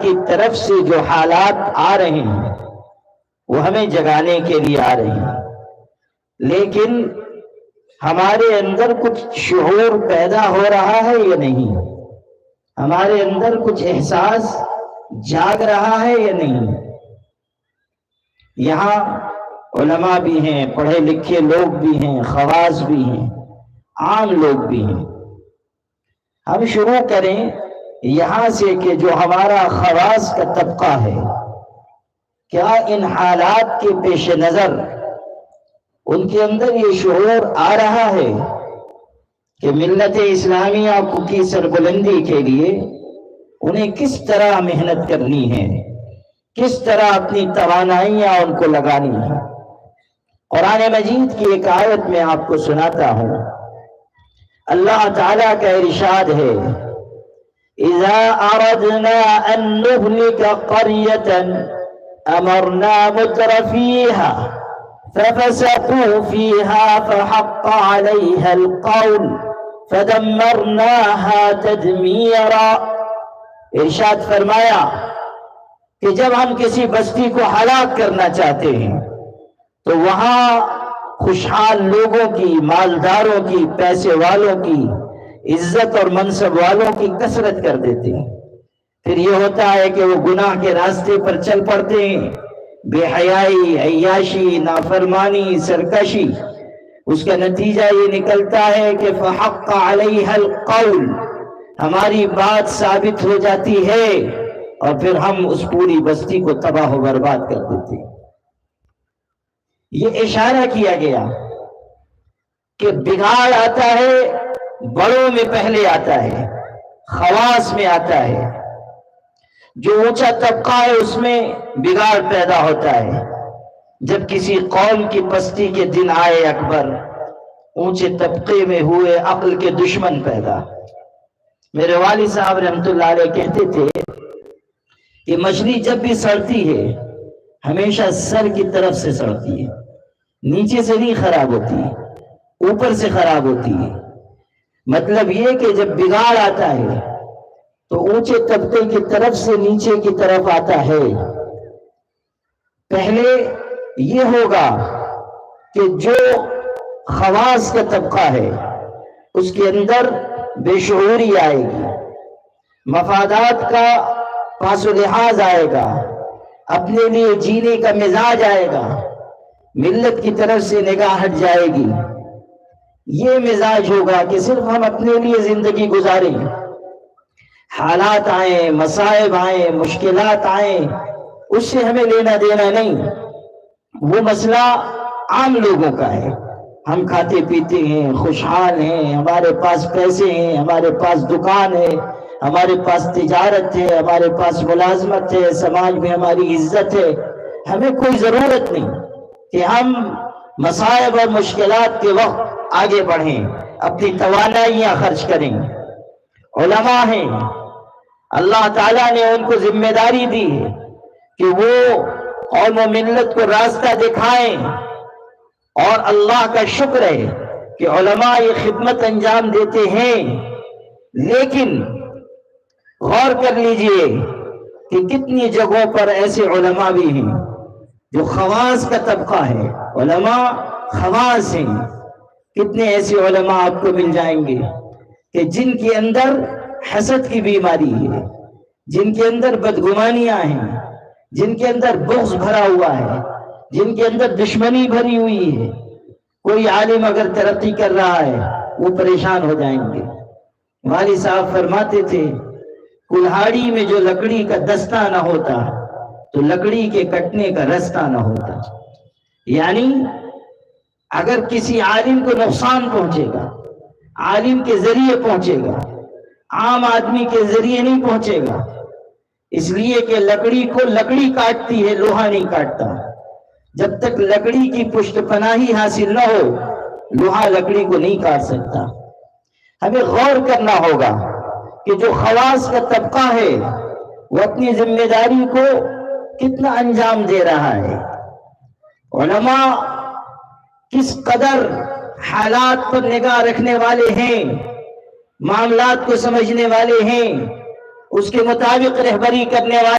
کی طرف سے جو حالات آ رہے ہیں وہ ہمیں جگانے کے لیے آ رہے ہیں، لیکن ہمارے اندر کچھ شعور پیدا ہو رہا ہے یا نہیں؟ ہمارے اندر کچھ احساس جاگ رہا ہے یا نہیں؟ یہاں علماء بھی ہیں، پڑھے لکھے لوگ بھی ہیں، خواص بھی ہیں، عام لوگ بھی ہیں۔ ہم شروع کریں یہاں سے کہ جو ہمارا خواص کا طبقہ ہے، کیا ان حالات کے پیش نظر ان کے اندر یہ شعور آ رہا ہے کہ ملت اسلامیہ کی سربلندی کے لیے انہیں کس طرح محنت کرنی ہے، کس طرح اپنی توانائیاں ان کو لگانی ہے؟ قرآن مجید کی ایک آیت میں آپ کو سناتا ہوں۔ اللہ تعالیٰ کا ارشاد ہے، اذا اردنا ان نهلك قرية امرنا مترفيها ففسقوا فيها فحق عليها القول فدمرناها تدمیرا۔ ارشاد فرمایا کہ جب ہم کسی بستی کو ہلاک کرنا چاہتے ہیں تو وہاں خوشحال لوگوں کی، مالداروں کی، پیسے والوں کی، عزت اور منصب والوں کی کثرت کر دیتے ہیں۔ پھر یہ ہوتا ہے کہ وہ گناہ کے راستے پر چل پڑتے ہیں، بے حیائی، عیاشی، نافرمانی، سرکشی۔ اس کا نتیجہ یہ نکلتا ہے کہ فحق علیہ القول، ہماری بات ثابت ہو جاتی ہے اور پھر ہم اس پوری بستی کو تباہ و برباد کر دیتے ہیں۔ یہ اشارہ کیا گیا کہ بگاڑ آتا ہے بڑوں میں، پہلے آتا ہے خواص میں، آتا ہے جو اونچا طبقہ ہے اس میں بگاڑ پیدا ہوتا ہے۔ جب کسی قوم کی پستی کے دن آئے اکبر، اونچے طبقے میں ہوئے عقل کے دشمن پیدا۔ میرے والد صاحب رحمۃ اللہ علیہ کہتے تھے کہ مچھلی جب بھی سڑتی ہے ہمیشہ سر کی طرف سے سڑتی ہے، نیچے سے نہیں خراب ہوتی، اوپر سے خراب ہوتی ہے۔ مطلب یہ کہ جب بگاڑ آتا ہے تو اونچے طبقے کی طرف سے نیچے کی طرف آتا ہے۔ پہلے یہ ہوگا کہ جو خواص کا طبقہ ہے اس کے اندر بے شعوری آئے گی، مفادات کا پاس و لحاظ آئے گا، اپنے لیے جینے کا مزاج آئے گا، ملت کی طرف سے نگاہ ہٹ جائے گی۔ یہ مزاج ہوگا کہ صرف ہم اپنے لیے زندگی گزاریں، حالات آئیں، مصائب آئیں، مشکلات آئیں، اس سے ہمیں لینا دینا نہیں۔ وہ مسئلہ عام لوگوں کا ہے، ہم کھاتے پیتے ہیں، خوشحال ہیں، ہمارے پاس پیسے ہیں، ہمارے پاس دکان ہے، ہمارے پاس تجارت ہے، ہمارے پاس ملازمت ہے، سماج میں ہماری عزت ہے۔ ہمیں کوئی ضرورت نہیں کہ ہم مصائب اور مشکلات کے وقت آگے بڑھیں، اپنی توانائیاں خرچ کریں۔ علماء ہیں، اللہ تعالیٰ نے ان کو ذمہ داری دی ہے کہ وہ قوم و ملت کو راستہ دکھائیں، اور اللہ کا شکر ہے کہ علماء یہ خدمت انجام دیتے ہیں۔ لیکن غور کر لیجئے کہ کتنی جگہوں پر ایسے علماء بھی ہیں جو خواص کا طبقہ ہے، علماء خواص ہیں۔ کتنے ایسے علماء آپ کو مل جائیں گے کہ جن کے اندر حسد کی بیماری ہے، جن کے اندر بدگمانیاں ہیں، جن کے اندر بغض بھرا ہوا ہے، جن کے اندر دشمنی بھری ہوئی ہے۔ کوئی عالم اگر ترقی کر رہا ہے وہ پریشان ہو جائیں گے۔ والد صاحب فرماتے تھے کلہاڑی میں جو لکڑی کا دستہ نہ ہوتا تو لکڑی کے کٹنے کا رستہ نہ ہوتا۔ یعنی اگر کسی عالم کو نقصان پہنچے گا، عالم کے ذریعے پہنچے گا، عام آدمی کے ذریعے نہیں پہنچے گا، اس لیے کہ لکڑی کو لکڑی کاٹتی ہے، لوہا نہیں کاٹتا۔ جب تک لکڑی کی پشت پناہی حاصل نہ ہو لوہا لکڑی کو نہیں کاٹ سکتا۔ ہمیں غور کرنا ہوگا کہ جو خواص کا طبقہ ہے وہ اپنی ذمہ داری کو کتنا انجام دے رہا ہے۔ علماء کس قدر حالات پر نگاہ رکھنے والے ہیں، معاملات کو سمجھنے والے ہیں، اس کے مطابق رہبری کرنے والے